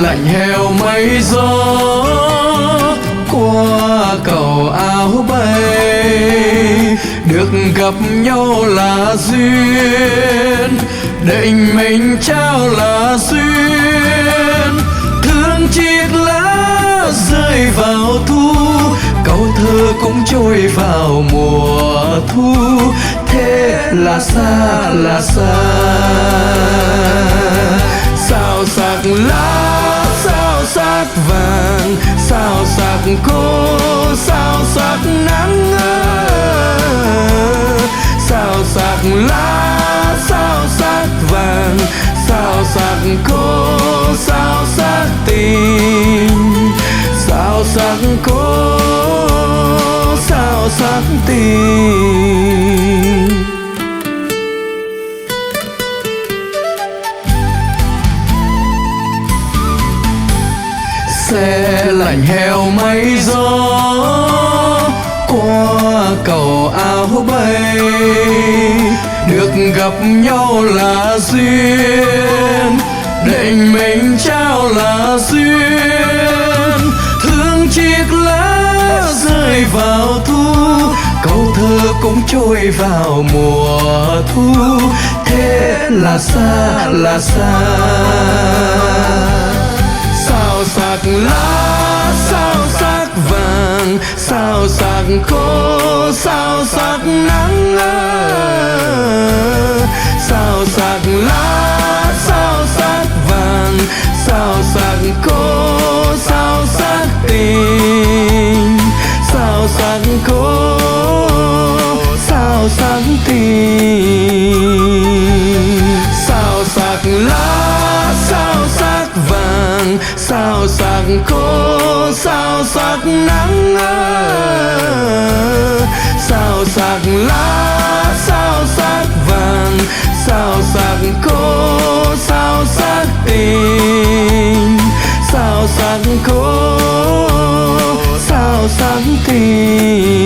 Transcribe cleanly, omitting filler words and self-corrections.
lạnh heo mây gió qua cầu áo bay, được gặp nhau là duyên, định mình trao là duyên. Thương chiếc lá rơi vào thu, câu thơ cũng trôi vào mùa thu. Thế là xa là xa, sao sắc lá, sao sắc vàng, sao sắc cô, sao sắc nắng. Sao sắc lá, sao sắc vàng, sao sắc cô, sao sắc tình. Sao sắc cô, sao sắc tình. Xe lạnh heo mây gió qua cầu áo bay, được gặp nhau là duyên, định mình trao là duyên. Thương chiếc lá rơi vào thu, câu thơ cũng trôi vào mùa thu. Thế là xa là xa, sao sắc lá, sao sắc vàng, sao sắc khô, sao sắc nắng. Sao sắc lá, sao sắc vàng, sao sắc khô, sao sắc tình. Sao sắc khô, sao sắc tình. Sao sắc lá, sao sắc vàng, sao sắc khô, sao sắc nắng. Sao sắc lá, sao sắc vàng, sao sắc khô, sao sắc tình. Sao sắc khô, sao sắc tình.